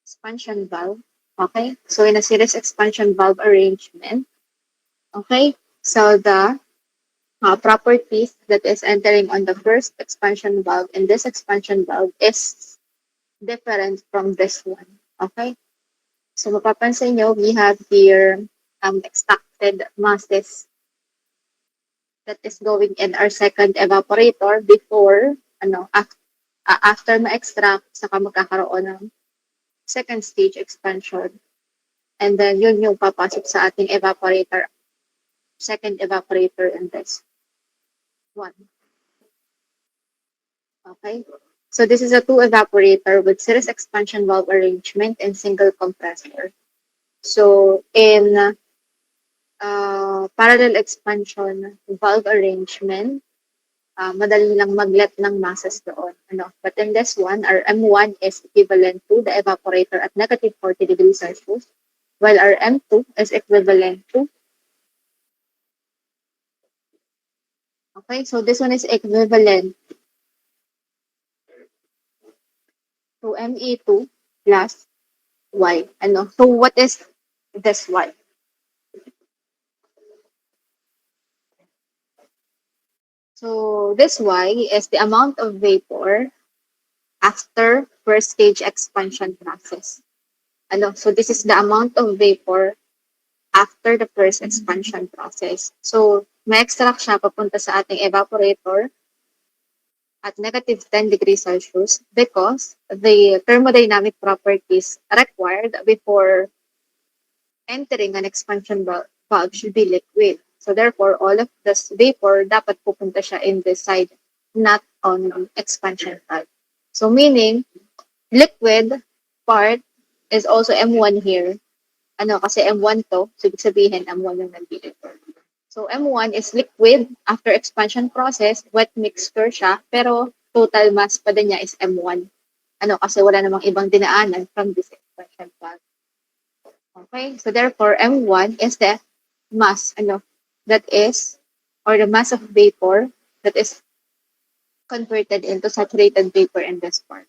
expansion valve. Okay, so in a series expansion valve arrangement, okay, so the properties that is entering on the first expansion valve and this expansion valve is different from this one. Okay, so mapapansin nyo, we have here extracted masses that is going in our second evaporator before, after ma-extract, saka magkakaroon ng second stage expansion. And then yun yung papasok sa ating evaporator, second evaporator in this one. Okay? So this is a two evaporator with series expansion valve arrangement and single compressor. So in parallel expansion valve arrangement, madali lang mag-let ng masses doon. But in this one, our M1 is equivalent to the evaporator at negative 40 degrees Celsius, while our M2 is equivalent to, okay, so this one is equivalent to Me2 plus Y. So what is this Y? So this Y is the amount of vapor after first stage expansion process. So this is the amount of vapor after the first expansion process. So ma-extract siya papunta sa ating evaporator at negative 10 degrees Celsius because the thermodynamic properties required before entering an expansion valve should be liquid. So therefore, all of this vapor dapat pupunta siya in this side, not on expansion valve. So meaning, liquid part is also M1 here. Kasi M1 to, so ibig sabihin M1 yung nandito. So M1 is liquid after expansion process, wet mixture siya, pero total mass pa din niya is M1. Kasi wala namang ibang dinaanan from this expansion valve. Okay, so therefore M1 is the mass, that is, or the mass of vapor that is converted into saturated vapor in this part.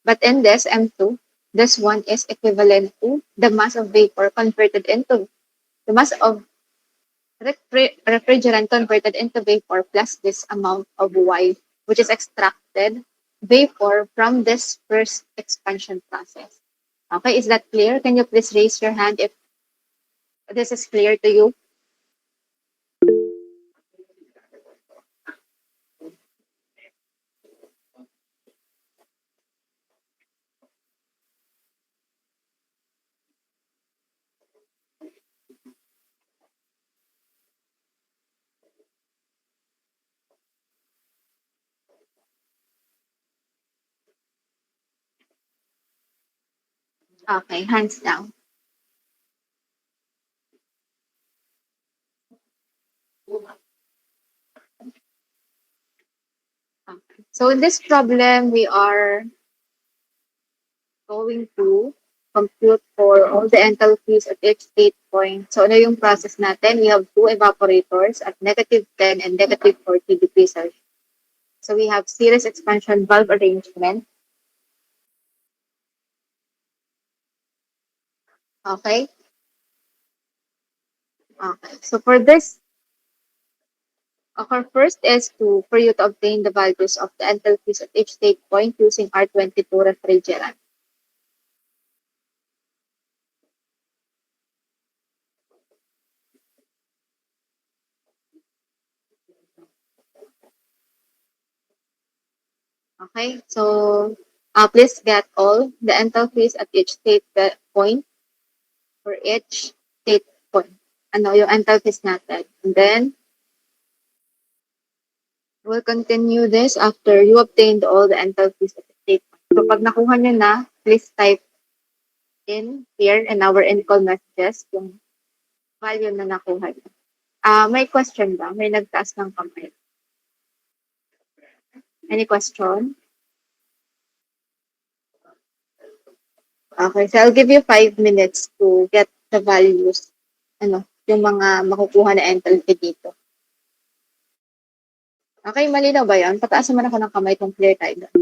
But in this M2, this one is equivalent to the mass of vapor converted into the mass of refrigerant converted into vapor plus this amount of Y, which is extracted vapor from this first expansion process. Okay, is that clear? Can you please raise your hand if this is clear to you? Okay, hands down. Okay. So in this problem, we are going to compute for all the enthalpies at each state point. So ano yung process natin? We have two evaporators at negative 10 and negative 40 degrees Celsius. So we have series expansion valve arrangement. Okay? Okay. So for this, our first is for you to obtain the values of the enthalpies at each state point using R22 refrigerant. Okay, so please get all the enthalpies at each state point for each state point. Yung enthalpies natin. And then, we'll continue this after you obtained all the enthalpies at the state point. So, pag nakuha nyo na, please type in here in our in-call messages yung value na nakuha nyo. May question ba? May nagtaas ng kamay. Any question? Okay, so I'll give you 5 minutes to get the values, yung mga makukuha na enthalpy dito. Okay, malinaw ba yan? Pataasan mo na ako ng kamay kung clear tayo.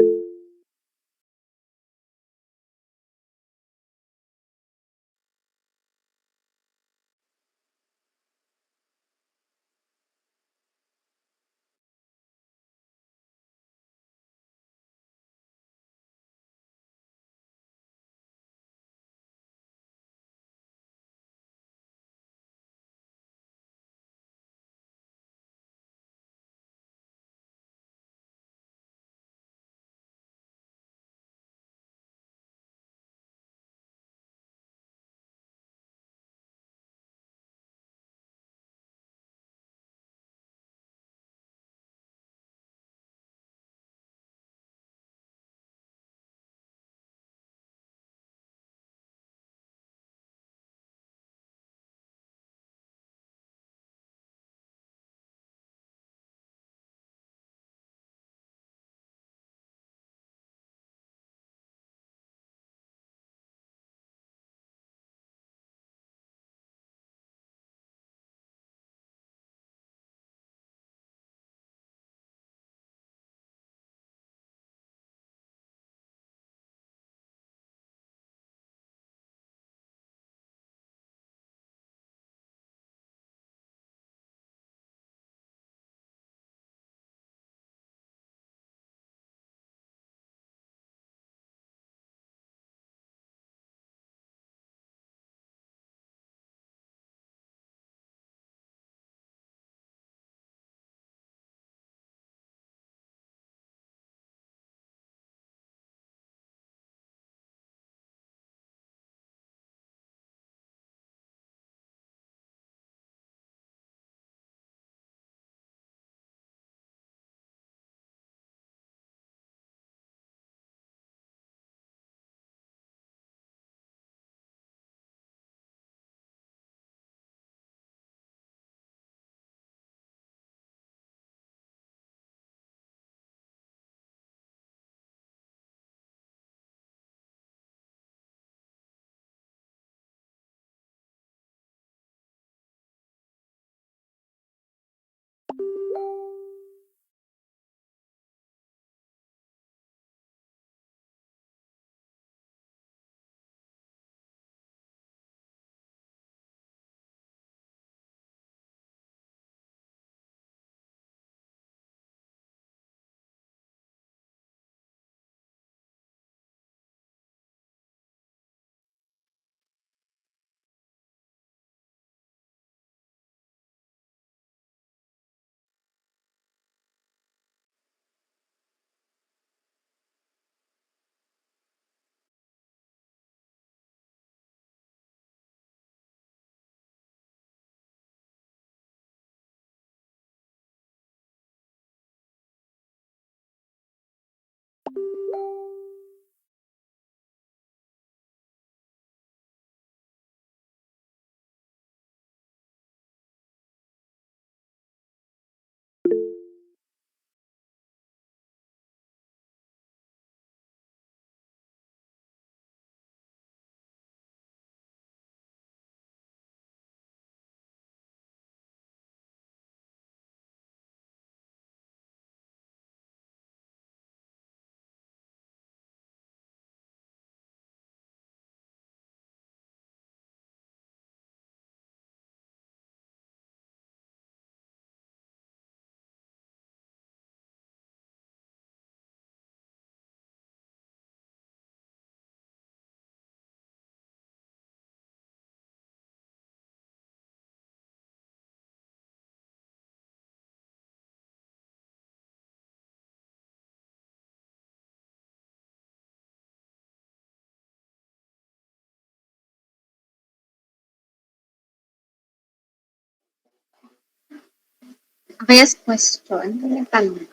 Okay, yes, question. May tanong.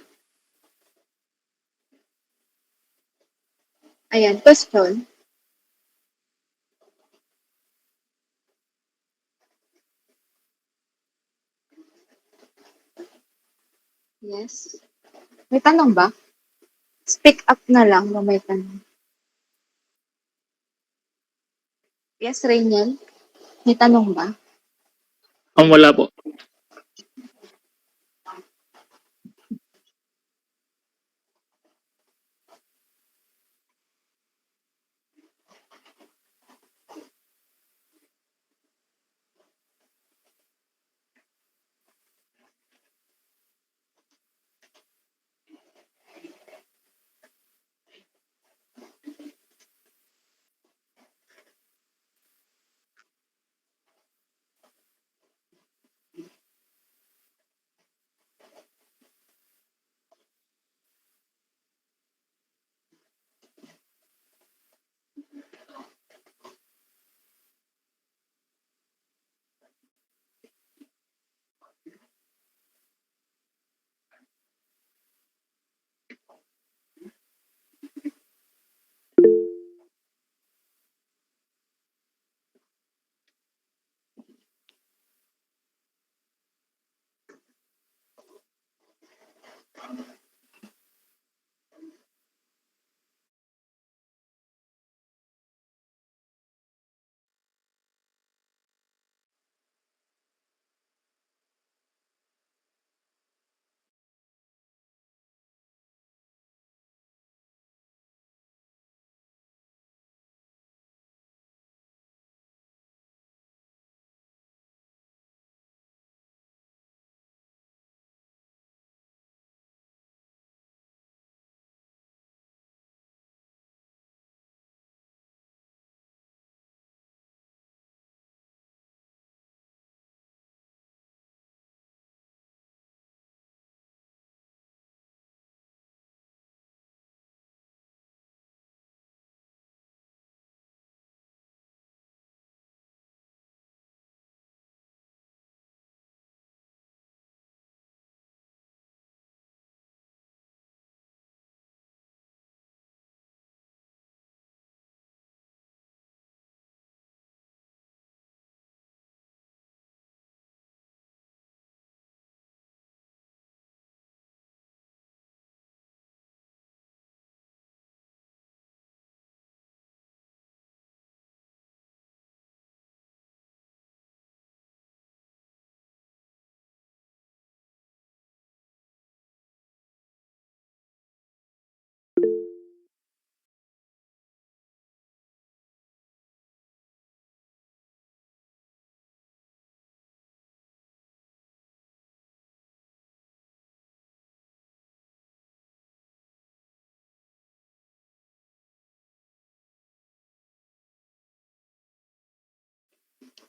Ayan, question. Yes. May tanong ba? Speak up na lang kung may tanong. Yes, Rainiel? May tanong ba? Wala po.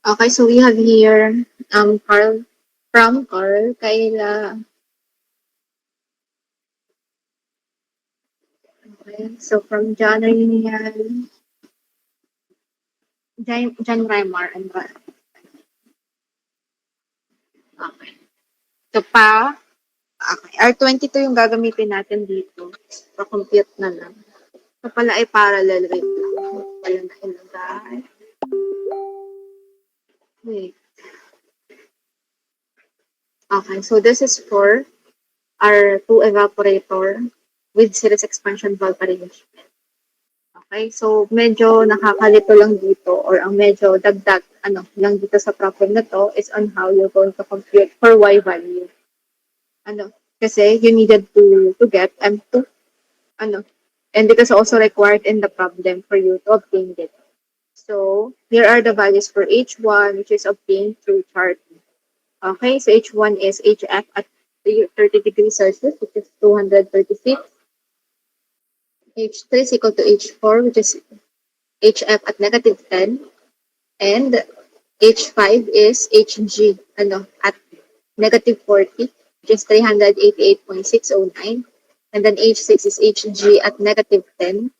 Okay, so we have here Carl from Carl Kayla. Okay, so from John Rainiel, John Reimer, and okay. So okay, R22 yung gagamitin natin dito. So, compute na lang. So, pala ay parallel rate lang. Pala na ilagay. Wait. Okay, so this is for our 2 evaporator with series expansion valve arrangement. Okay, so medyo nakakalito lang dito or ang medyo dagdag lang dito sa problem na to is on how you're going to compute for Y value. Kasi you needed to get M2, and it is also required in the problem for you to obtain it. So, here are the values for H1, which is obtained through charting. Okay, so H1 is HF at 30 degrees Celsius, which is 236. H3 is equal to H4, which is HF at negative 10. And H5 is HG, at negative 40, which is 388.609. And then H6 is HG at negative 10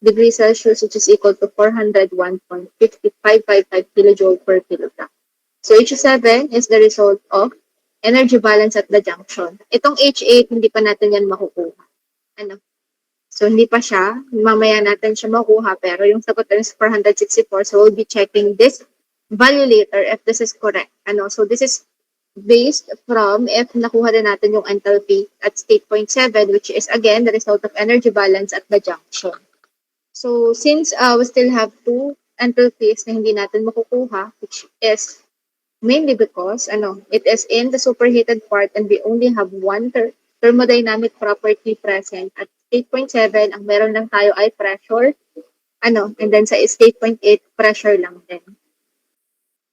degrees Celsius, which is equal to 401.5555 kilojoule per kilogram. So H7 is the result of energy balance at the junction. Itong H8, hindi pa natin yan makukuha. Ano? So, hindi pa siya. Mamaya natin siya makuha. Pero yung sagot is 464. So, we'll be checking this value later if this is correct. Ano? So, this is based from if nakuha na natin yung enthalpy at state point 7, which is again the result of energy balance at the junction. So, since we still have two enthalpies na hindi natin makukuha, which is mainly because it is in the superheated part and we only have one thermodynamic property present. At state point 7, ang meron lang tayo ay pressure. And then sa state point 8, pressure lang din.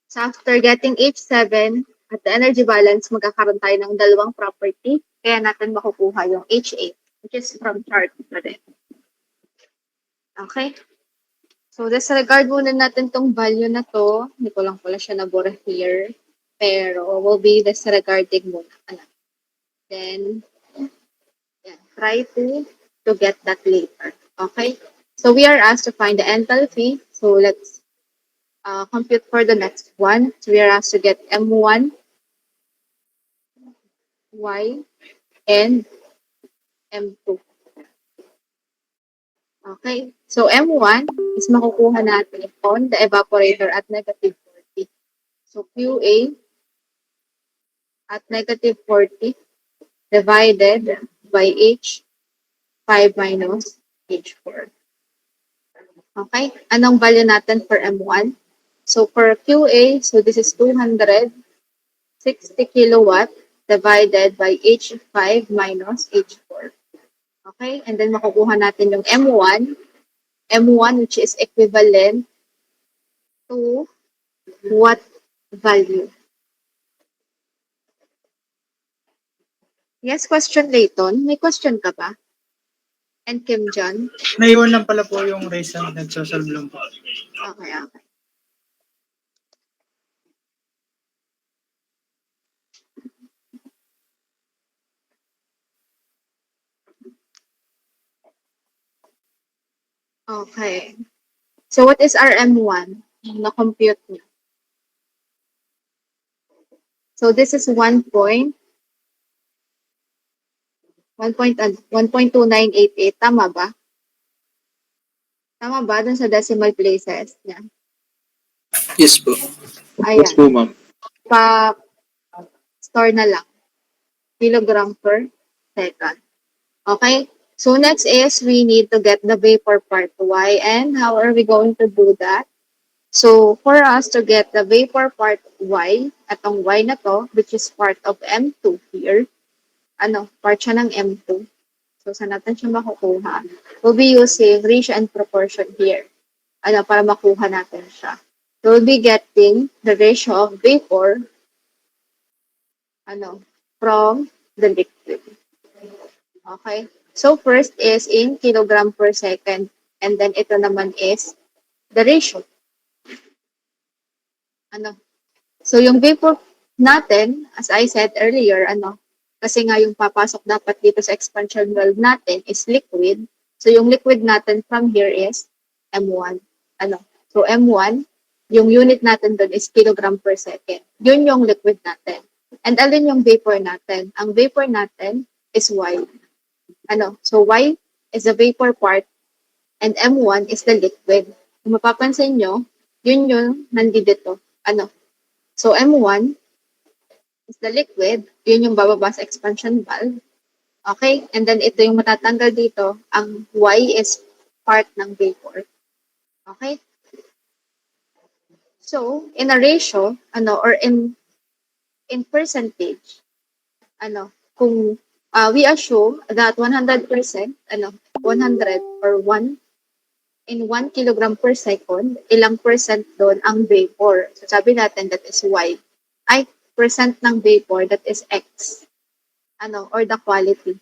So after getting H7 at the energy balance, magkakaroon tayo ng dalawang property. Kaya natin makukuha yung H8, which is from chart na din. Okay? So disregard muna natin tong value na to. Hindi ko lang pala siya nabura here. Pero we'll be disregarding muna. Then, try to get that later. Okay? So we are asked to find the enthalpy. So let's compute for the next one. So we are asked to get M1, Y, and M2. Okay? So M1 is makukuha natin on the evaporator at negative 40. So QA at negative 40 divided by H5 minus H4. Okay? Anong value natin for M1? So for QA, so this is 260 kilowatt divided by H5 minus H4. Okay? And then makukuha natin yung M1 which is equivalent to what value? Yes, question Layton. May question ka ba? And Kim John? Naiwan lang pala po yung race na nagsasolve lang po. Okay. Okay. So what is our M1? Na-compute niya. So this is 1.2988. Tama ba? Tama ba dun sa decimal places niya? Yes po. Ayan. Yes po, ma'am. Pa-store na lang. Kilogram per second. Okay? So next is we need to get the vapor part Y. And how are we going to do that? So for us to get the vapor part Y, atong Y na to, which is part of M2 here, part siya ng M2. So saan natin siya makukuha? We'll be using ratio and proportion here. Para makuha natin siya. So we'll be getting the ratio of vapor, from the liquid. Okay? So first is in kilogram per second. And then ito naman is the ratio. So yung vapor natin, as I said earlier, kasi nga yung papasok dapat dito sa expansion valve natin is liquid. So yung liquid natin from here is M1. So M1, yung unit natin doon is kilogram per second. Yun yung liquid natin. And alin yung vapor natin? Ang vapor natin is Y. So Y is the vapor part and M1 is the liquid. Kung mapapansin nyo, yun yung nandito. So M1 is the liquid. Yun yung bababa sa expansion valve. Okay? And then ito yung matatanggal dito. Ang Y is part ng vapor. Okay? So, in a ratio, or in percentage, kung we assume that 100%, 100 or 1 in 1 kilogram per second, ilang percent doon ang vapor. So, sabi natin that is Y. Ay, percent ng vapor, that is X. Or the quality.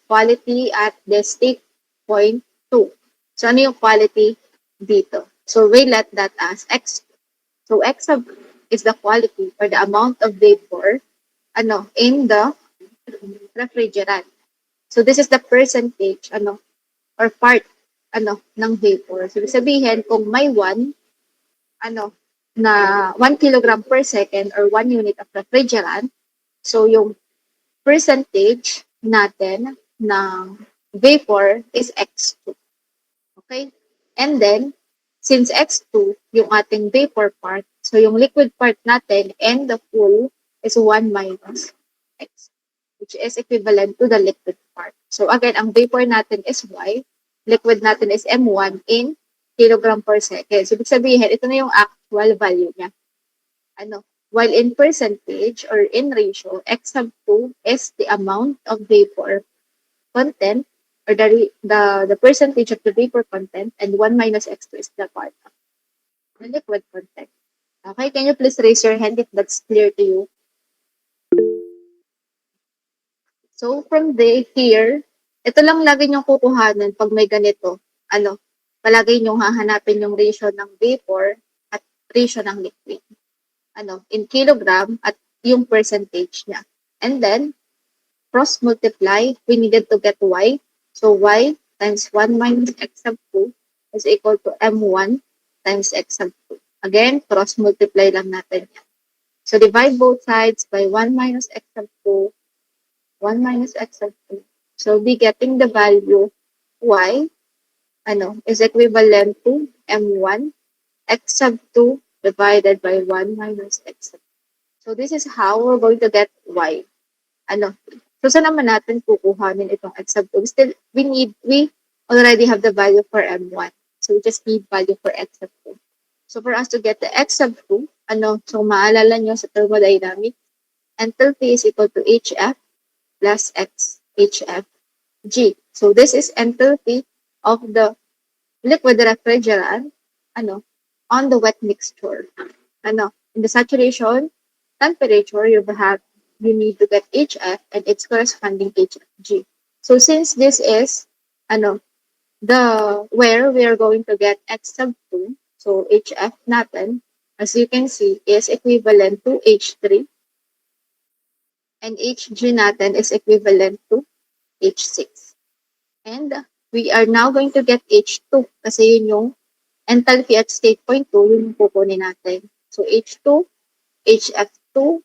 Quality at the state point 2. So, ano yung quality dito? So, we let that as X. So, X is the quality or the amount of vapor, in the refrigerant. So, this is the percentage, or part, ng vapor. So, sabihin, kung may 1, na 1 kilogram per second or 1 unit of refrigerant, So, yung percentage natin ng vapor is X2. Okay? And then, since X2, yung ating vapor part, so yung liquid part natin and the full is 1 minus X, which is equivalent to the liquid part. So again, ang vapor natin is Y, liquid natin is M1 in kilogram per second. So ibig sabihin, ito na yung actual value niya. While in percentage or in ratio, X sub 2 is the amount of vapor content or the percentage of the vapor content, and 1 minus X2 is the part of the liquid content. Okay, can you please raise your hand if that's clear to you? So from here, ito lang lagi niyong kukuhanan pag may ganito. Palagi niyong hahanapin yung ratio ng vapor at ratio ng liquid. In kilogram at yung percentage niya. And then, cross multiply, we needed to get Y. So Y times 1 minus X sub 2 is equal to M1 times X sub 2. Again, cross multiply lang natin yan. So divide both sides by 1 minus X sub 2, 1 minus X sub 2. So be getting the value Y is equivalent to M1 X sub 2 divided by 1 minus X sub 2. So this is how we're going to get Y. So saan naman natin kukuhanin itong X sub 2? Still, we already have the value for M1. So we just need value for X sub 2. So for us to get the X sub 2, so maalala nyo sa thermodynamics, enthalpy is equal to HF plus X HF G. So this is enthalpy of the liquid refrigerant, on the wet mixture. In the saturation temperature, you need to get HF and its corresponding HFG. So since this is where we are going to get X sub 2, so HF natin, as you can see, is equivalent to H3 and HG natin is equivalent to H6. And we are now going to get H2 kasi yun yung enthalpy at state point 2 yung kukunin natin. So H2, HF2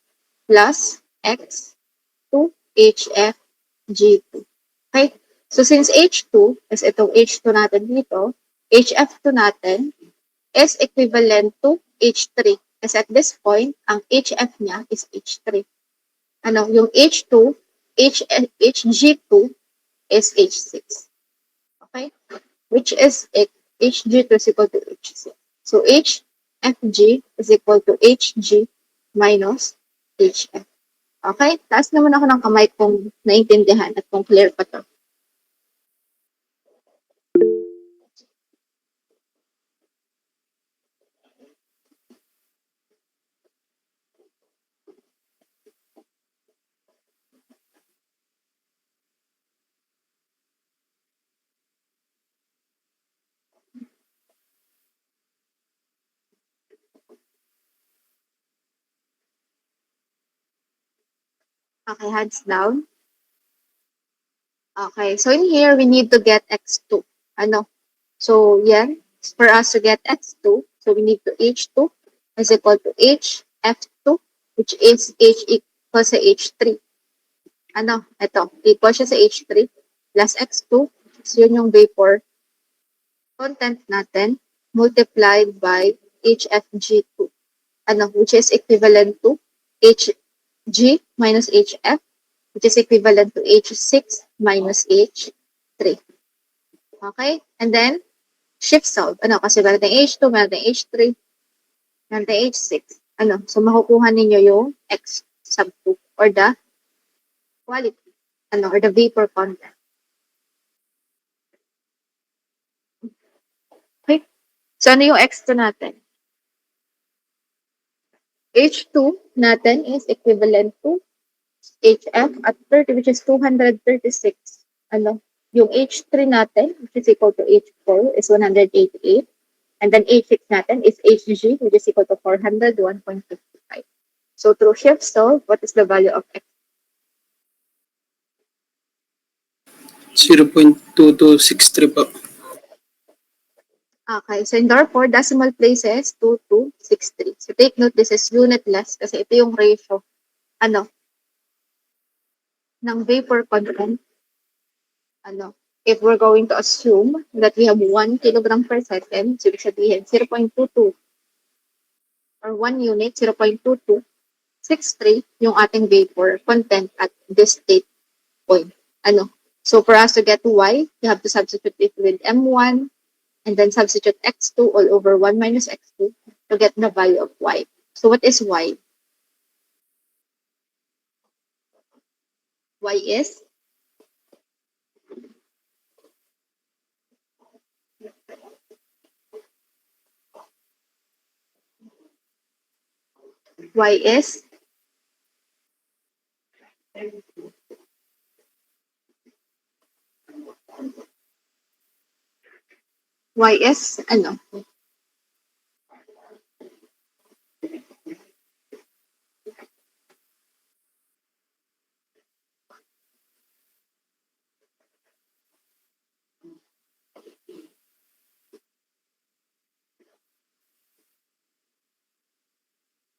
plus X2 HFG2. Okay? So since H2 is itong H2 natin dito, HF2 natin is equivalent to H3. Kasi at this point, ang HF niya is H3. Yung H2, HG2 is H6. Okay? Which is HG2 is equal to H6. So HFG is equal to HG minus HF. Okay? Taas naman ako ng kamay kung naintindihan at kung clear pa to. Okay, hands down. Okay, so in here, we need to get X2. So, yan. For us to get X2, so we need to H2 is equal to HF2, which is H equals sa H3. Ito, equal siya sa H3 plus X2. So, yun yung vapor content natin multiplied by HFG2. Which is equivalent to HG minus HF, which is equivalent to H6 minus H3. Okay? And then, shift solve. Kasi meron tayong H2, meron tayong H3, meron tayong H6. So makukuha ninyo yung X sub 2 or the quality, or the vapor content. Okay? So ano yung X2 natin? H2 natin is equivalent to HF at 30, which is 236. Yung H3 natin, which is equal to H4, is 188. And then H6 natin is HG, which is equal to 401.55. So through shift solve, what is the value of X? 0.2263 po. Okay, so in therefore, decimal places, 2263. So take note, this is unitless kasi ito yung ratio. ng vapor content, if we're going to assume that we have 1 kilogram per second, so ibig sabihin 0.22 or 1 unit, 0.2263 yung ating vapor content at this state point. So for us to get y, you have to substitute it with m1 and then substitute x2 all over 1 minus x2 to get the value of y. So what is y? Y is y is y is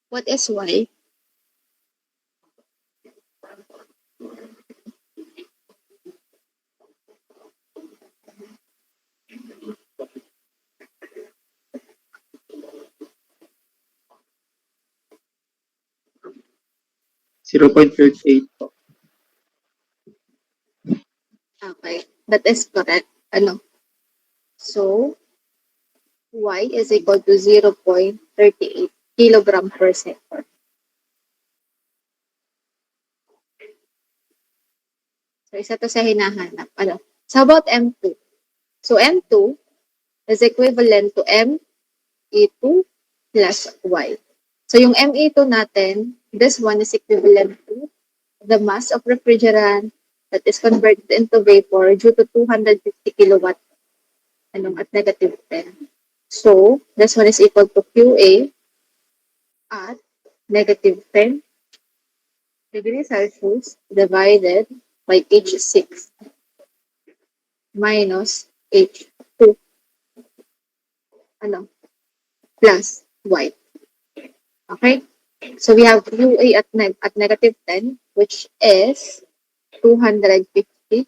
what is y? 0.38 po. Okay, that is correct. So y is equal to 0.38 kilogram per second. So isa to sa hinahanap. So about M2. So M2 is equivalent to ME2 plus Y. So yung ME2 natin, this one is equivalent to the mass of refrigerant that is converted into vapor due to 250 kilowatt at negative 10. So this one is equal to QA at negative 10 degrees Celsius divided by H6 minus H2 plus Y. Okay? So we have QA at negative 10, which is 250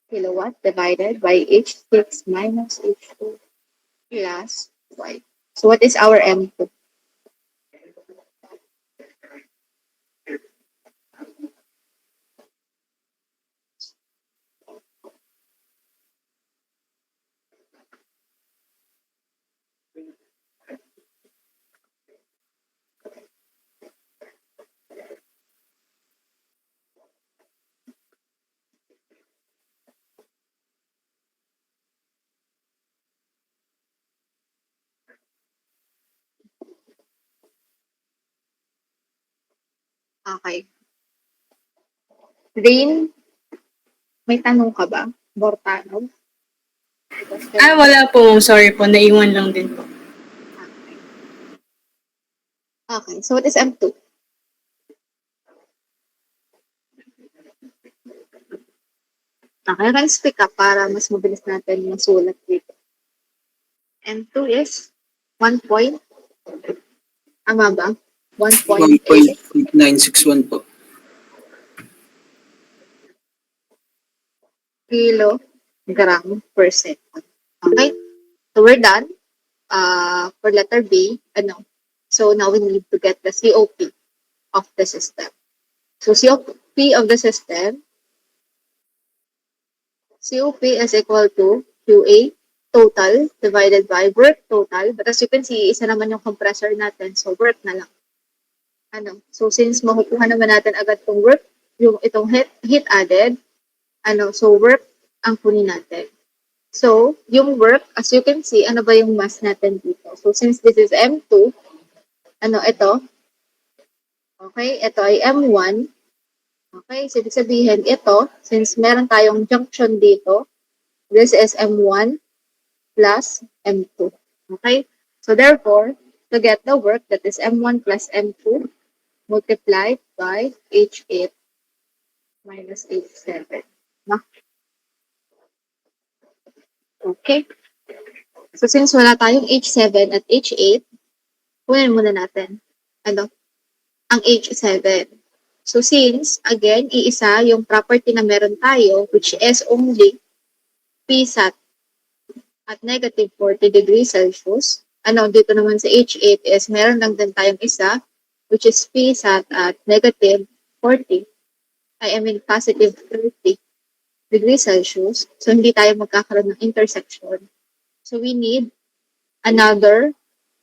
kilowatt divided by H6 minus H2 plus Y. So what is our M2? Okay. Rain, may tanong ka ba? Bortano? Wala po. Sorry po. Naiwan lang din po. Okay. So what is M2? Okay, I can speak up para mas mabilis natin masulat dito. M2 is 1 point. Tama ba? 1.8 1.961 po. kilogram per second. Okay? So we're done. For letter B, So now we need to get the COP of the system. So COP of the system, COP is equal to QA total divided by work total. But as you can see, isa naman yung compressor natin. So work na lang. So since makukuha naman natin agad tong work, yung itong heat added, so work ang kunin natin. So, yung work, as you can see, ano ba yung mass natin dito? So, since this is M2, ito? Okay, ito ay M1. Okay, so ibig sabihin, ito, since meron tayong junction dito, this is M1 plus M2. Okay, so therefore, to get the work, that is M1 plus M2, multiplied by H8 minus H7. Okay. So, since wala tayong H7 at H8, kunin muna natin. Ang H7. So since, again, iisa yung property na meron tayo, which is only Psat at negative 40 degrees Celsius. Ano, dito naman sa H8 is meron lang din tayong isa, which is Psat at negative 40. I mean, positive 30 degrees Celsius. So, hindi tayo magkakaroon ng intersection. So, we need another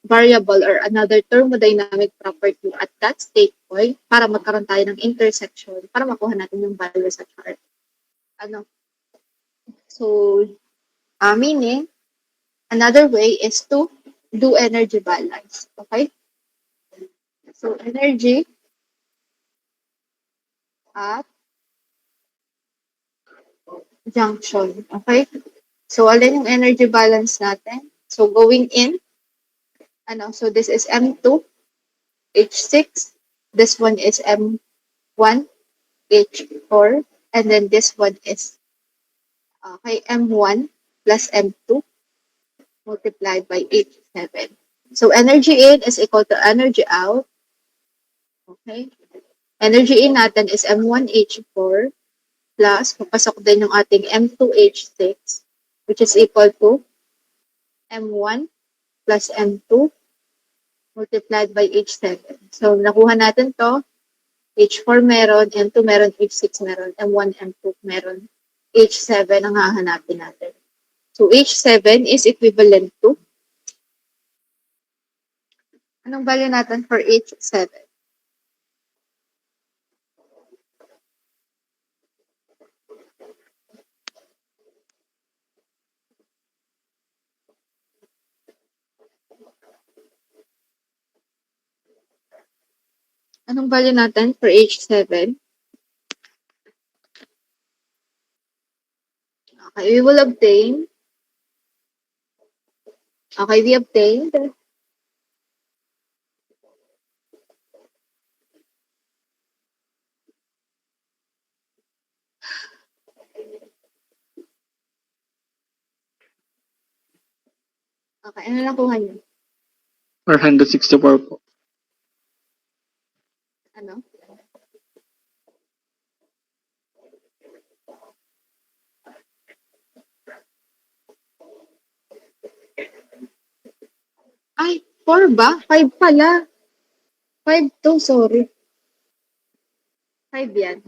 variable or another thermodynamic property at that state point para magkaroon tayo ng intersection para makuha natin yung value sa chart. Ano? So, meaning, another way is to do energy balance. Okay? So, energy at junction. Okay? So, alin yung energy balance natin? So, going in, ano, so this is M2, H6. This one is M1, H4. And then this one is okay, M1 plus M2 multiplied by H7. So, energy in is equal to energy out. Okay? Energy in natin is M1H4 plus, papasok din yung ating M2H6, which is equal to M1 plus M2 multiplied by H7. So, nakuha natin to. H4 meron, M2 meron, H6 meron, M1, M2 meron, H7 ang hahanapin natin. So, H7 is equivalent to, anong value natin for H7? Anong value natin for H7? Okay, we will obtain, okay, we obtained okay, ano nakuha niyo? 464 po. Ano? Ay, 4 ba? 5 pala. 5 to, sorry. 5 yan.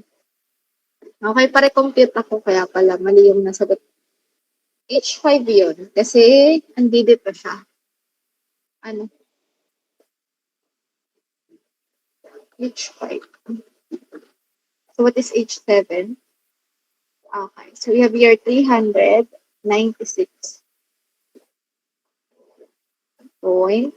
Okay, pare-compute ako, kaya pala mali yung nasagot. H5 yun. Kasi, andito siya. Ano? H5. So, what is H7? Okay, so we have here 396.2921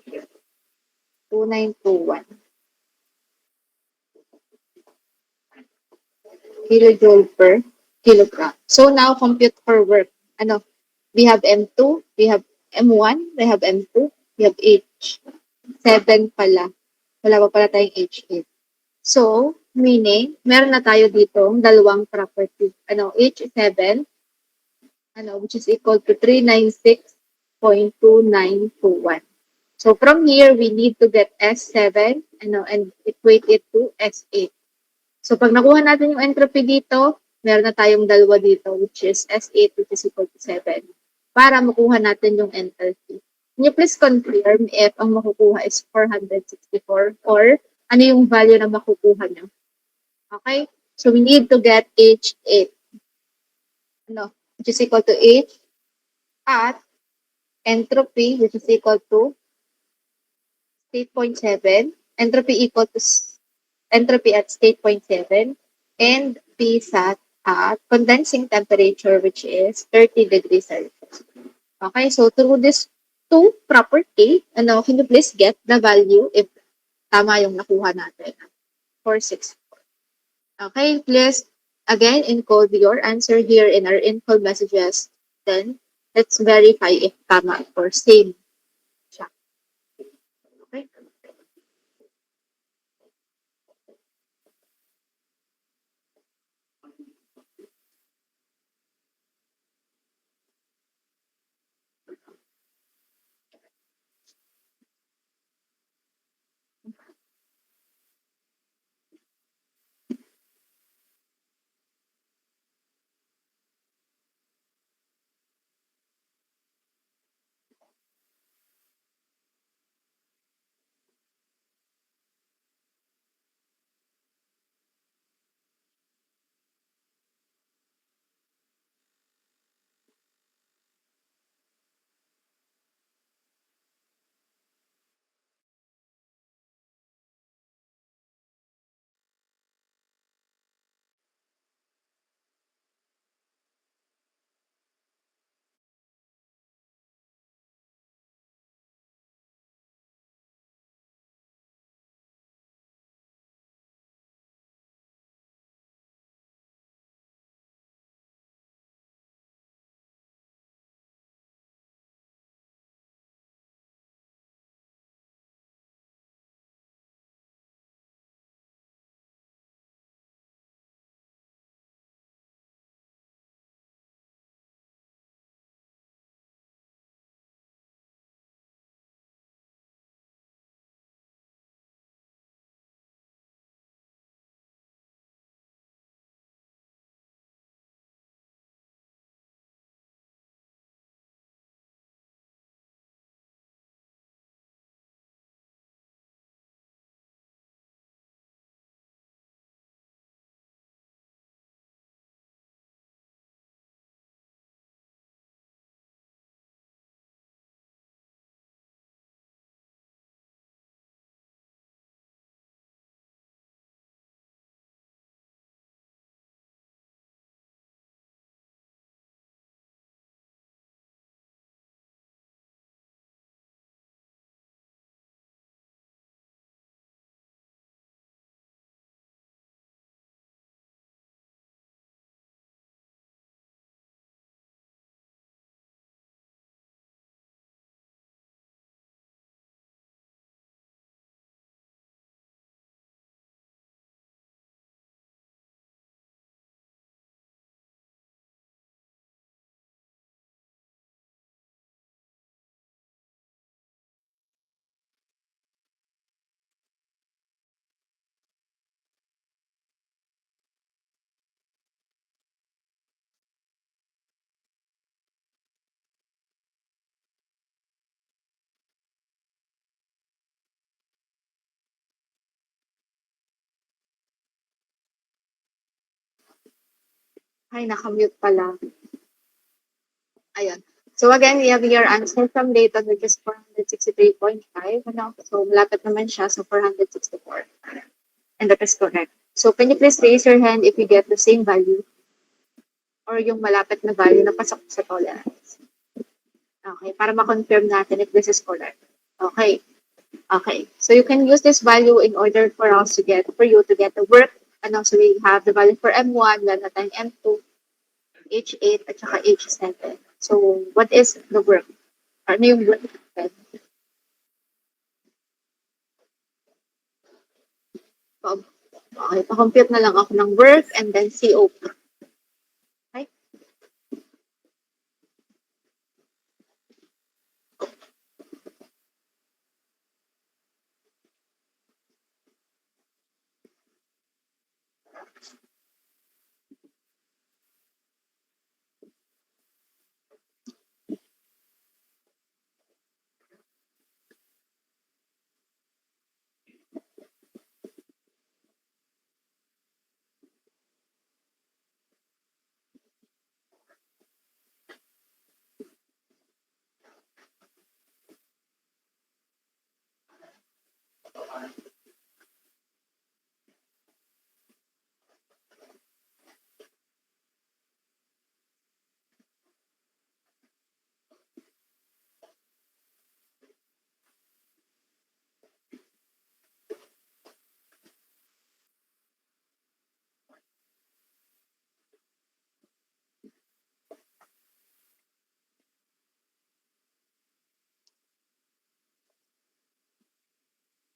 kilojoule per kilogram. So, now compute for work. Ano? We have M2, we have M1, we have M2, we have H7 pala. Wala pa pala tayong H8. So, meaning, meron na tayo dito dalawang property. Ano, H7, ano, which is equal to 396.2921. So, from here, we need to get S7, ano, and equate it to S8. So, pag nakuha natin yung entropy dito, meron na tayong dalawa dito, which is S8, which is equal to 7, para makuha natin yung enthalpy. Can you please confirm if ang makukuha is 464 or ano yung value na makukuha nyo? Okay? So, we need to get H8. Ano? Which is equal to H at entropy, which is equal to state point 7. Entropy equal to entropy at state point 7. And Psat at condensing temperature, which is 30 degrees Celsius. Okay, so through this two property, ano, can you please get the value if tama yung nakuha natin? 464. Okay, please again encode your answer here in our info messages. Then let's verify if tama or same siya. Okay. Ay, nakamute pala. Ayun. So again, we have your answer from Dayton, which is 463.5. Ano? So malapit naman siya, so 464. And that is correct. So can you please raise your hand if you get the same value or yung malapit na value na pasok sa tolerance? Okay, para ma-confirm natin if this is correct. Okay. Okay. So you can use this value in order for you to get the work. Ano, so we have the value for M1, meron tayong M2, H8, at saka H7. So what is the work? Ano yung work natin? Okay, pa-compute na lang ako ng work and then COP. Okay?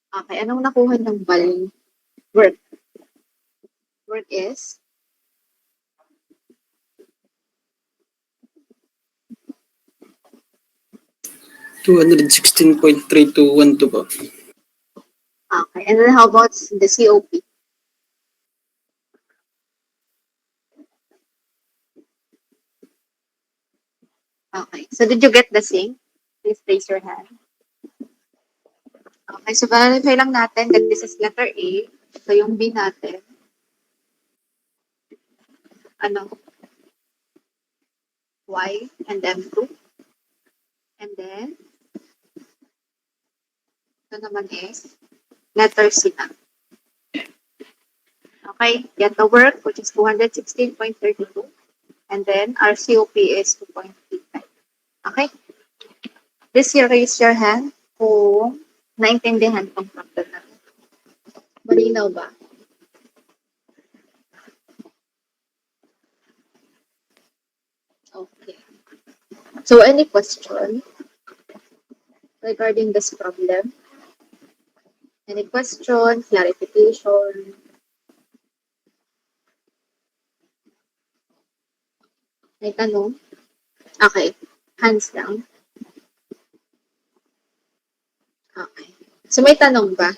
Okay, anong nakuha ng value? Work. Work is 216.3212 po. okay. And then how about the COP? Okay. So did you get the same? Please raise your hand. Okay, so verify lang natin that this is letter A. So yung B natin, ano? Y and M2. And then, ito naman is letter C na. Okay, get the work, which is 216.32. And then, our COP is 2.85. Okay? Please raise your hand kung naintindihan tong problem natin. Malinaw ba? Okay. So, any question regarding this problem? Any question, clarification? May tanong? Okay. Hands down. Okay. So, may tanong ba?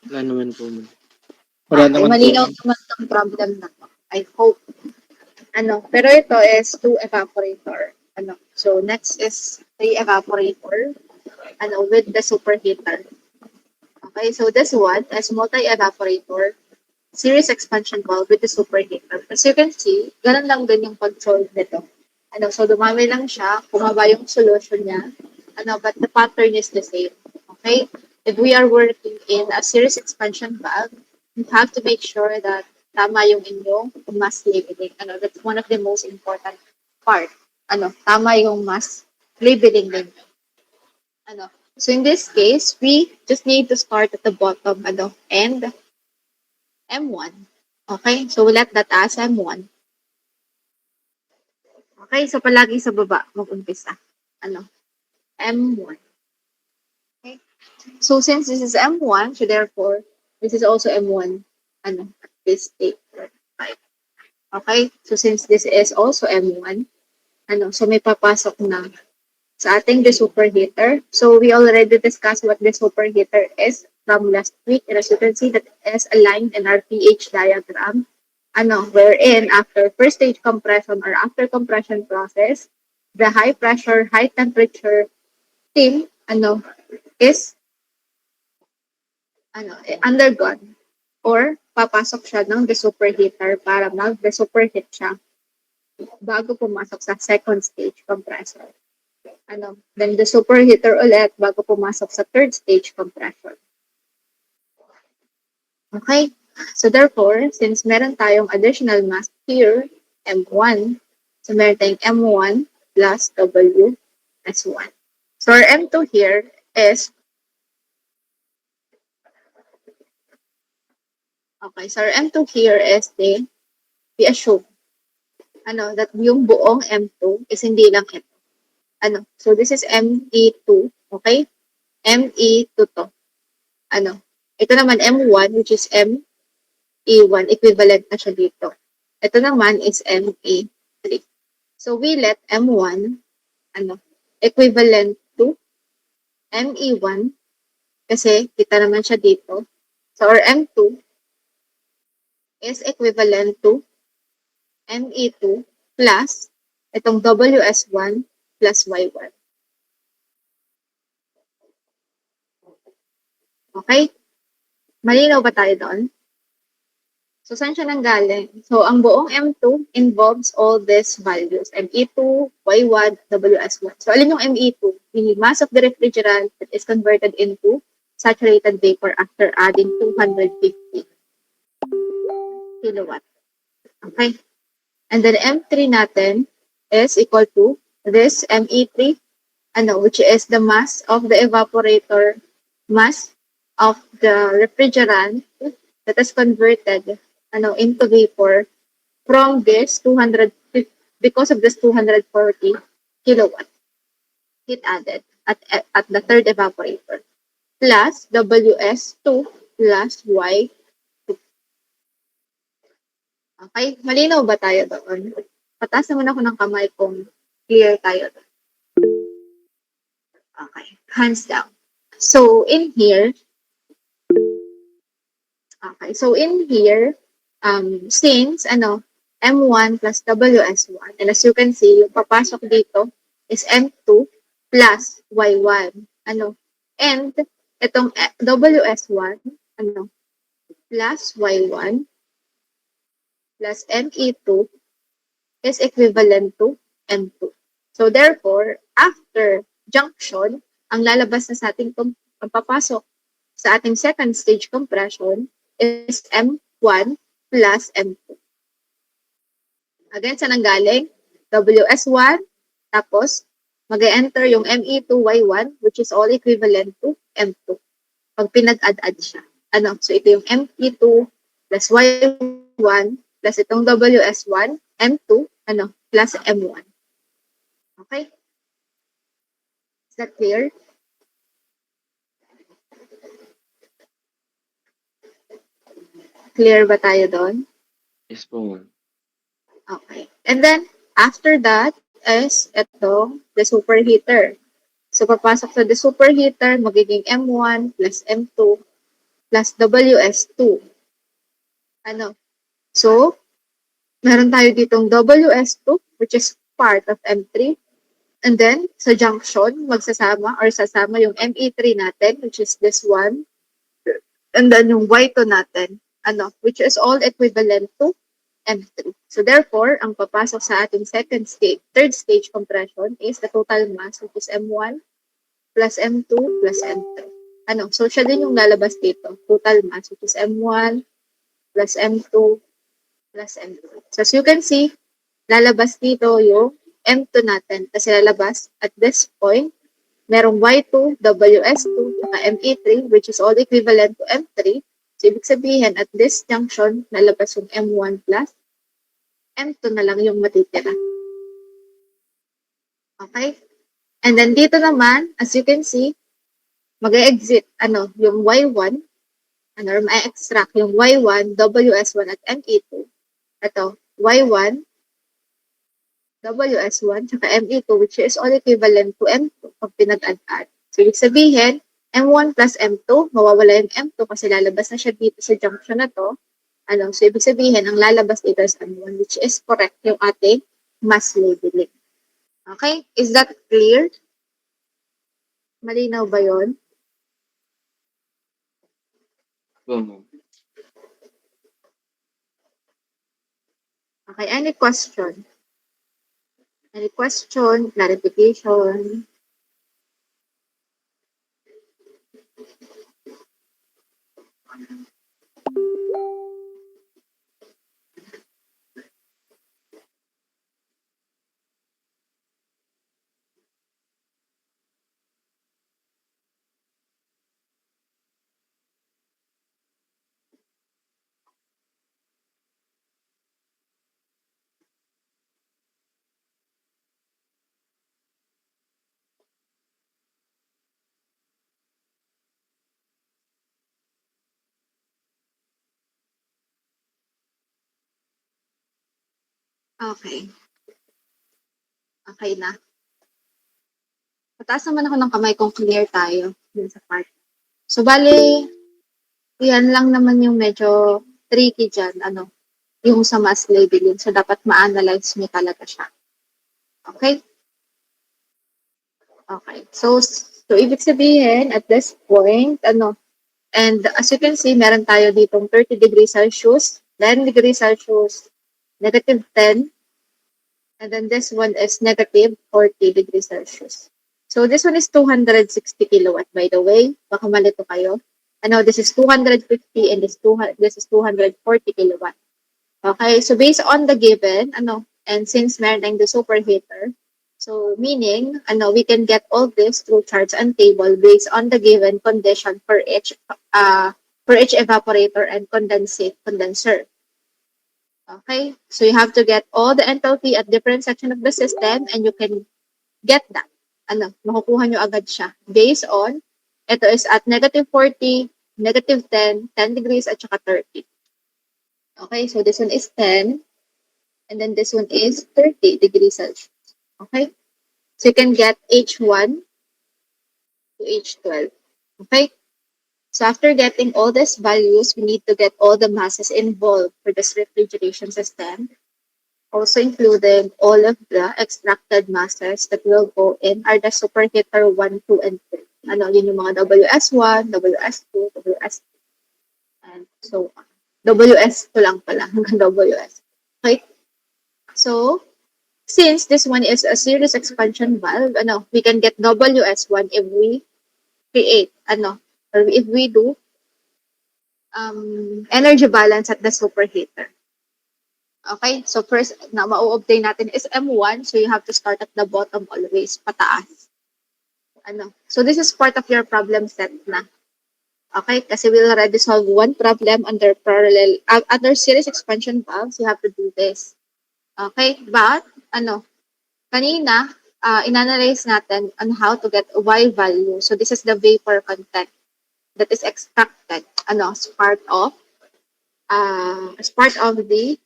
Wala naman po, ma'am. Okay, Wala naman po. malinaw naman ang problem na to. I hope. Ano, pero ito is 2 evaporator. Ano, so next is 3 evaporator. Ano, with the superheater. Okay, so this one is multi-evaporator series expansion valve with the superheater. As you can see, ganun lang din yung pag-solve nito. Ano, so dumami lang siya, bumaba yung solution niya. Ano, but the pattern is the same. Okay? If we are working in a series expansion valve, you have to make sure that tama yung inyong mass labeling. Ano, that's one of the most important part. Ano, tama yung mass labeling ninyo. Ano, so in this case, we just need to start at the bottom, ano, and M1. Okay, so we'll let that as M1. Okay, so palagi sa baba mag-umpisa. Ano, M1. Okay, so since this is M1, so therefore, this is also M1. Ano, this 8, 5. Okay, so since this is also M1, ano, so may papasok na sa ating the superheater. So we already discussed what the superheater is from last week. And as you can see, that is aligned in our pH diagram. Ano, wherein after first stage compression or after compression process, the high pressure, high temperature steam, is undergone or papasok siya ng desuperheater para mag-desuperheat siya bago pumasok sa second stage compressor. Then the superheater ulit bago pumasok sa third stage compression. Okay? So therefore, since meron tayong additional mass here, M1, so meron tayong M1 plus WS1. So our M2 here is, okay, so our M2 here is we assume, that yung buong M2 is hindi lang ito. So this is ME2, okay? ME2 to. Ito naman M1, which is ME1, equivalent na siya dito. Ito naman is ME3. So we let M1, equivalent to ME1, kasi kita naman siya dito. So our M2 is equivalent to ME2 plus itong WS1 plus Y1. Okay? Malinaw ba tayo doon? So, saan siya nanggaling? So, ang buong M2 involves all these values. ME2, Y1, WS1. So, alin yung ME2? The mass of the refrigerant that is converted into saturated vapor after adding 250 kilowatt. Okay? And then M3 natin is equal to this ME3, which is the mass of the evaporator, mass of the refrigerant that is converted into vapor from this 250, because of this 240 kilowatt heat added at the third evaporator, plus WS2 plus Y2. Okay? Malinaw ba tayo doon? Pataas naman ako ng kamay kung clear tayo doon. Okay. Hands down. So, in here, since, M1 plus WS1, and as you can see, yung papasok dito is M2 plus Y1, and itong WS1, plus Y1 plus ME2 is equivalent to M2. So, therefore, after junction, ang lalabas na sa ating papasok sa ating second stage compression is M1 plus M2. Again, saan ang galing? WS1, tapos mag-enter yung ME2, Y1, which is all equivalent to M2. Pag pinag-add-add siya. So, ito yung ME2 plus Y1 plus itong WS1, M2, plus M1. Okay? Is that clear? Clear ba tayo doon? Yes po. Okay. And then, after that is ito, the superheater. So, papasok sa the superheater, magiging M1 plus M2 plus WS2. So, meron tayo ditong WS2, which is part of M3. And then, sa junction, sasama yung ME3 natin, which is this one. And then, yung Y2 natin, which is all equivalent to M3. So, therefore, ang papasok sa ating third stage compression is the total mass, which is M1 plus M2 plus M3. So, siya din yung lalabas dito. Total mass, which is M1 plus M2 plus M3. So, as you can see, lalabas dito yung M2 natin. Kasi lalabas at this point, merong Y2, WS2, at ME3, which is all equivalent to M3. So, ibig sabihin, at this junction, lalabas yung M1 plus M2 na lang yung matitira. Okay? And then, dito naman, as you can see, mag-exit, yung Y1, or ma-extract yung Y1, WS1, at ME2. Ito, Y1, WS1, tsaka ME2, which is all equivalent to M2 pag pinag-add-add. So, ibig sabihin, M1 plus M2, mawawala yung M2 kasi lalabas na siya dito sa junction na to. So, ibig sabihin, ang lalabas dito is M1, which is correct yung ating mass labeling. Okay? Is that clear? Malinaw ba yun? Okay, any question? Any question, clarification? Okay. Okay na. Pataas naman ako ng kamay kung clear tayo dun sa part. So, bali, yan lang naman yung medyo tricky dyan, yung sa mass labeling. So, dapat ma-analyze mo talaga siya. Okay? Okay. So ibig sabihin, at this point, and as you can see, meron tayo ditong 30 degrees Celsius, 10 degrees Celsius, negative 10, and then this one is negative 40 degrees Celsius. So this one is 260 kilowatt, by the way. Baka malito kayo. This is 250 and this is 240 kilowatt. Okay, so based on the given, and since meron tayong the superheater, so meaning, we can get all this through charts and table based on the given condition for each evaporator and condenser. Okay, so you have to get all the enthalpy at different section of the system and you can get that. Makukuha nyo agad siya based on, ito is at negative 40, negative 10, 10 degrees at saka 30. Okay, so this one is 10, and then this one is 30 degrees Celsius. Okay, so you can get H1 to H12. Okay, so after getting all these values, we need to get all the masses involved for this refrigeration system, also including all of the extracted masses that will go in are the superheater 1, 2, and 3. Yun yung mga WS1, WS2, WS2, and so on. WS2 lang pala, hanggang WS. Okay? So, since this one is a series expansion valve, we can get WS1 if we create, or if we do energy balance at the superheater. Okay, so first na ma-obtain natin is M1, so you have to start at the bottom always, pataas. So this is part of your problem set na. Okay, kasi we already solve one problem under series expansion valves, you have to do this. Okay, but kanina, inanalyze natin on how to get Y value. So this is the vapor content that is extracted, as part of the,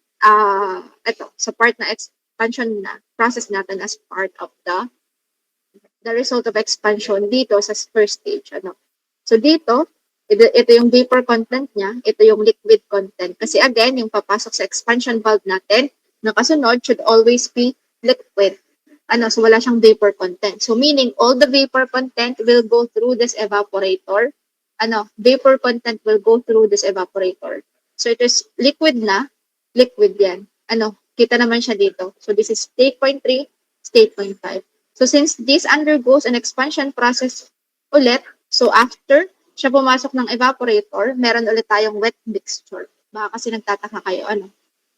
sa part na expansion na, process natin as part of the result of expansion dito sa first stage, So dito, ito yung vapor content niya, ito yung liquid content. Kasi again, yung papasok sa expansion valve natin, nakasunod should always be liquid. So wala siyang vapor content. So meaning, all the vapor content will go through this evaporator. Vapor content will go through this evaporator. So it is liquid na, liquid yan. Kita naman siya dito. So this is state point 3, state point 5. So since this undergoes an expansion process ulit, so after siya pumasok ng evaporator, meron ulit tayong wet mixture. Baka kasi nagtataka kayo,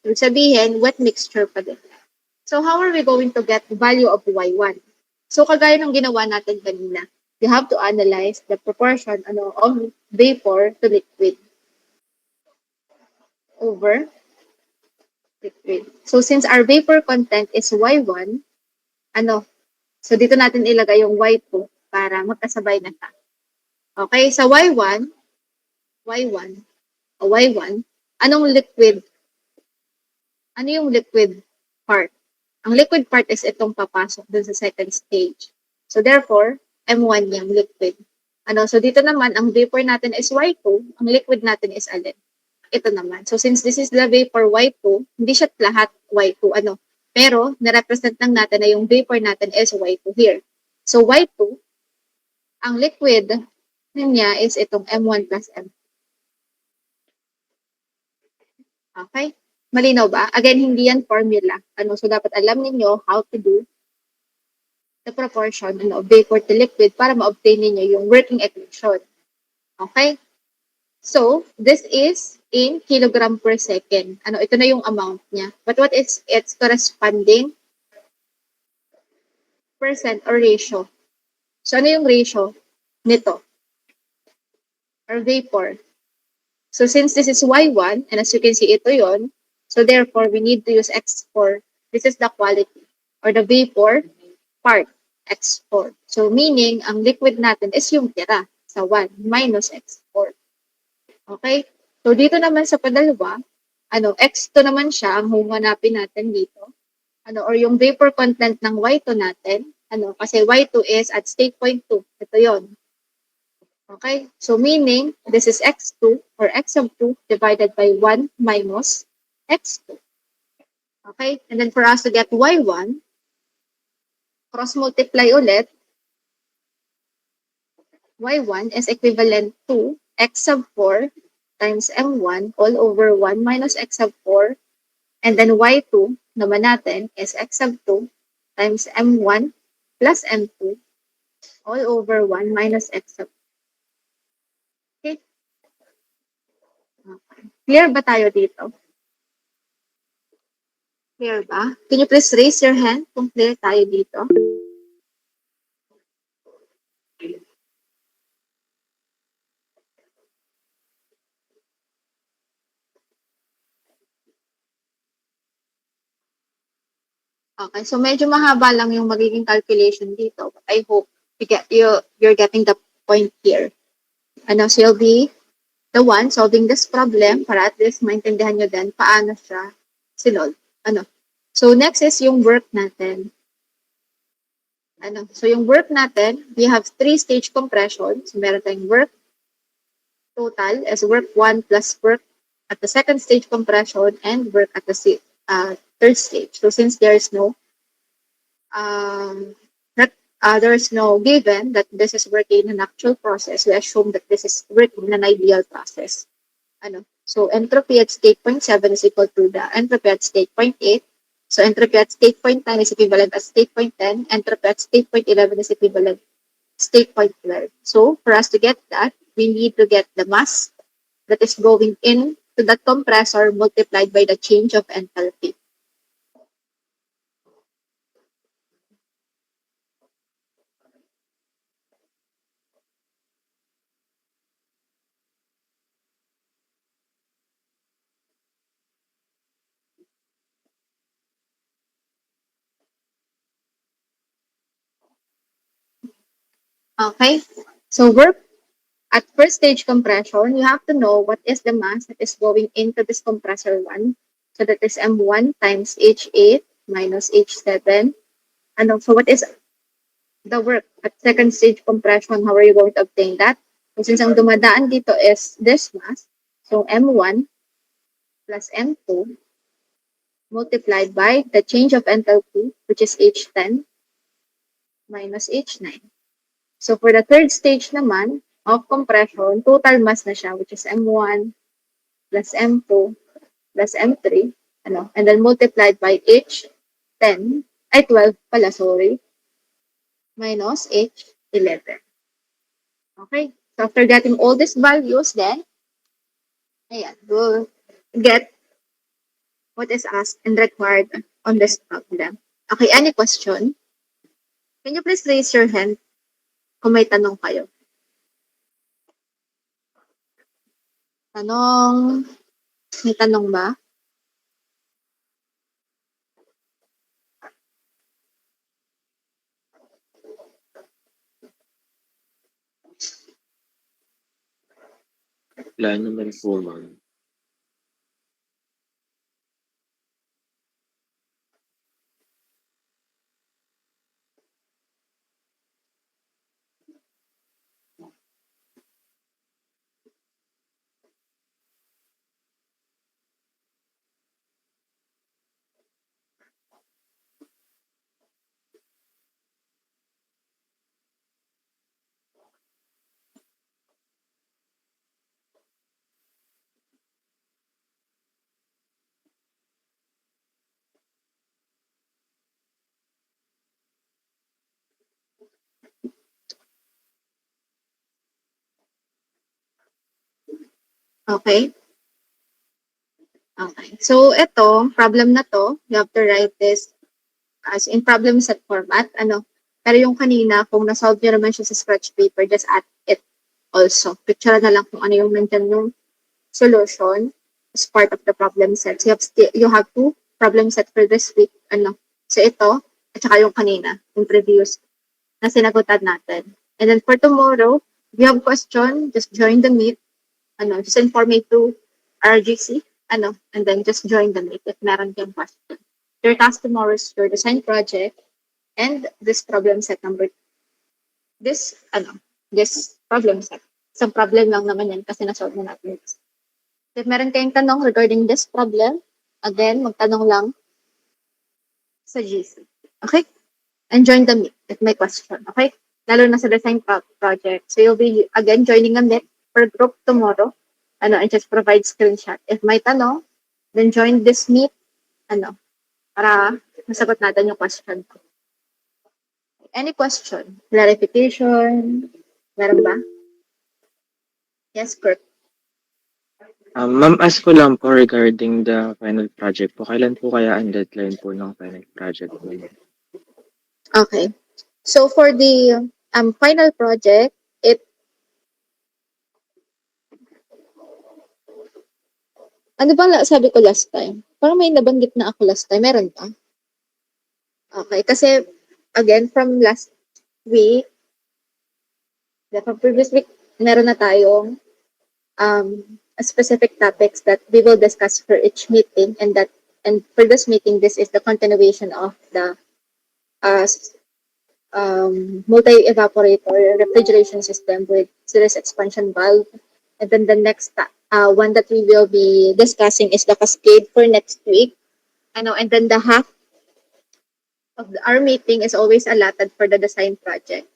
Ibig sabihin, wet mixture pa din. So how are we going to get the value of Y1? So kagaya ng ginawa natin kanina, you have to analyze the proportion of vapor to liquid over liquid. So since our vapor content is Y1, so dito natin ilagay yung Y2 para magkasabay na siya. Okay, sa Y1, anong liquid? Ano yung liquid part? Ang liquid part is itong papasok dun sa second stage. So therefore, M1 yung liquid. So dito naman, ang vapor natin is Y2, ang liquid natin is alin? Ito naman. So since this is the vapor Y2, hindi siya lahat Y2, pero na-represent lang natin na yung vapor natin is Y2 here. So Y2, ang liquid niya is itong M1 plus M. Okay? Malinaw ba? Again, hindi yan formula. So dapat alam ninyo how to do the proportion of vapor to liquid para ma-obtain ninyo yung working equation. Okay? So, this is in kilogram per second. Ito na yung amount niya. But what is its corresponding percent or ratio? So, ano yung ratio nito? Or vapor? So, since this is Y1, and as you can see, ito yon. So, therefore, we need to use X4. This is the quality or the vapor part, X4. So, meaning, ang liquid natin is yung tira sa 1 minus X4. Okay? So, dito naman sa padalwa, X2 naman siya, ang huhanapin natin dito. Or yung vapor content ng Y2 natin. Kasi Y2 is at state point 2. Ito yon. Okay? So, meaning, this is X2 or X of 2 divided by 1 minus X2. Okay? And then for us to get Y1, cross-multiply ulit, Y1 is equivalent to X of 4 times M1 all over 1 minus X of 4. And then Y2 naman natin is X of 2 times M1 plus M2 all over 1 minus X of 2. Okay? Clear ba tayo dito? Clear ba? Can you please raise your hand kung clear tayo dito? Okay, so medyo mahaba lang yung magiging calculation dito. But I hope you're getting the point here. So you'll be the one solving this problem para at least maintindihan nyo din paano siya sinolve. So next is yung work natin. So yung work natin, we have 3-stage compression. So meron tayong work total as work 1 plus work at the second stage compression and work at the third stage. So since there is no given that this is working in an actual process, we assume that this is working in an ideal process. So entropy at state point 7 is equal to the entropy at state point 8. So entropy at state point 9 is equivalent at state point 10. Entropy at state point 11 is equivalent state point 12. So for us to get that, we need to get the mass that is going in to that compressor multiplied by the change of enthalpy. Okay, so work at first stage compression, you have to know what is the mass that is going into this compressor 1. So that is M1 times H8 minus H7. So what is the work at second stage compression? How are you going to obtain that? So since ang dumadaan dito is this mass, so M1 plus M2 multiplied by the change of enthalpy, which is H10 minus H9. So for the third stage naman of compression, total mass na siya, which is M1 plus M2 plus M3, and then multiplied by H10, 12 pala, sorry, minus H11. Okay, so after getting all these values, then, we'll get what is asked and required on this problem. Okay, any question? Can you please raise your hand kung may tanong kayo? Tanong? May tanong ba? Wala naman po, ma'am. Okay? Okay. So, ito, problem na to, you have to write this as in problem set format. Pero yung kanina, kung na-solve nyo naman siya sa scratch paper, just add it also. Picture na lang kung ano yung nandyan yung solution as part of the problem set. So, you have two problem set for this week. So, ito, at saka yung kanina, yung previous na sinagutan natin. And then for tomorrow, if you have question, just join the meet. Just inform me to RGC. And then just join the meet if meron kayong question. Your task tomorrow is your design project and this problem set number. This problem set. Isang problem lang naman yan kasi na-solve na natin. If meron kayong tanong regarding this problem, again, magtanong lang sa GC. Okay? And join the meet if may question. Okay? Lalo na sa design project. So you'll be, again, joining a meet for group tomorrow. And just provide screenshot. If may tanong, then join this meet. Para masagot natin yung question ko. Any question? Clarification? Meron ba? Yes, Kurt. Ma'am, ask ko lang po regarding the final project po. Kailan po kaya ang deadline po ng final project po? Okay. So for the final project, ano bang sabi ko last time? Parang may nabanggit na ako last time. Meron ba? Okay. Kasi, again, from last week, from previous week, meron na tayong specific topics that we will discuss for each meeting and for this meeting, this is the continuation of the multi-evaporator refrigeration system with series expansion valve. And then the next one that we will be discussing is the cascade for next week. And then the half of our meeting is always allotted for the design project.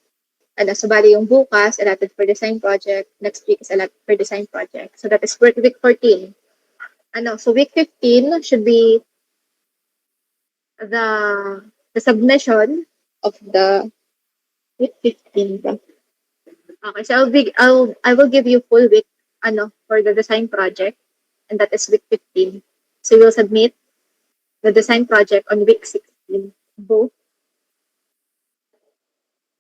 So bali yung bukas, allotted for design project. Next week is allotted for design project. So that is for week 14. So week 15 should be the submission of the week 15 ba? Okay, so I will give you full week for the design project, and that is week 15. So you'll submit the design project on week 16, both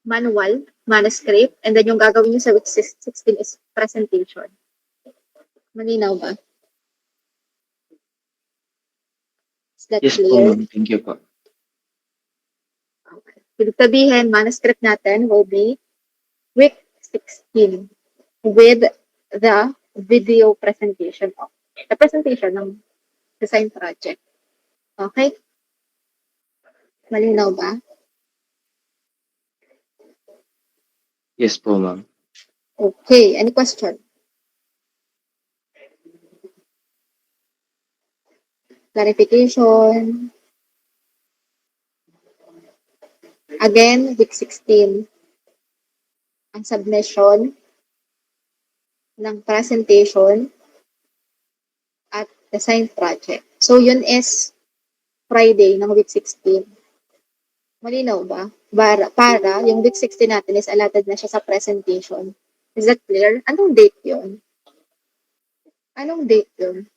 manual, manuscript, and then yung gagawin nyo sa week 16 is presentation. Malinaw ba? Is that Yes po, clear? ma'am. Thank you po. Okay. Ibig sabihin, manuscript natin will be week 16 with the video presentation of the presentation ng design project. Okay? Malinaw ba? Yes po, ma'am. Okay. Any question? Clarification? Again, week 16. Ang submission ng presentation at design project. So, yun is Friday ng week 16. Malinaw ba? Para yung week 16 natin is allotted na siya sa presentation. Is that clear? Anong date yun? Anong date yun?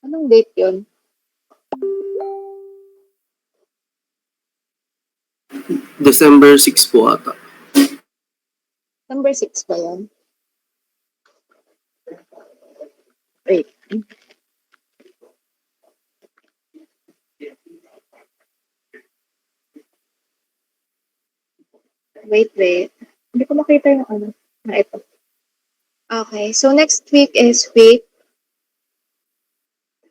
Anong date yun? December 6 po ata. Number 6 ba yun? Wait. Wait. Hindi ko makita yung ano. Ito. Okay. So, next week is week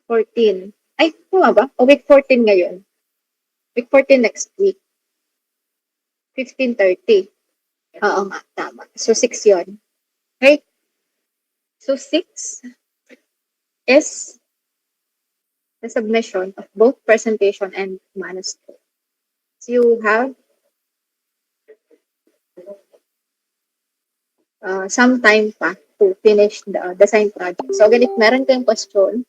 14. Ay, tama ba? O week 14 ngayon. Week 14 next week. 15:30. Oo nga, tama. So, 6 yun. Okay? So, 6 is the submission of both presentation and manuscript. So, you have some time pa to finish the design project. So, again, if meron kayong question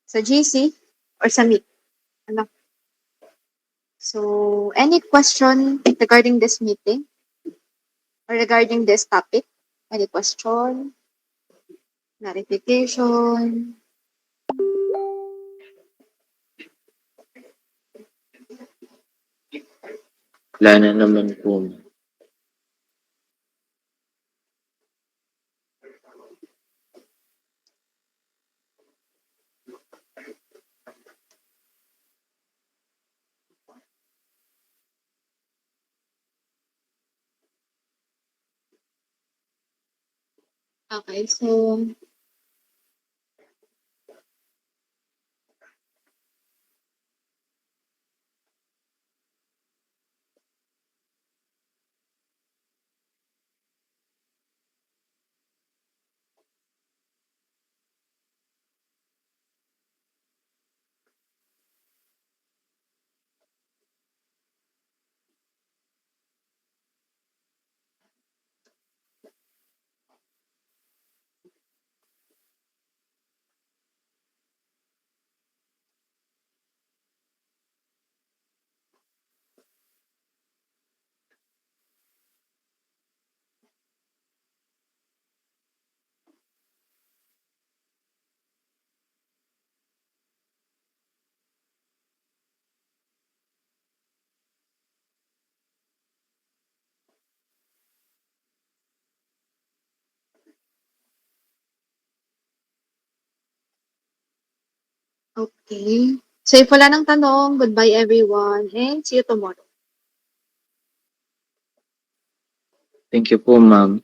sa GC or sa Meet, So, any question regarding this meeting? regarding this topic? Any question? Clarification? Wala na naman po. Okay, so okay. So if wala nang tanong, goodbye everyone and see you tomorrow. Thank you po, ma'am.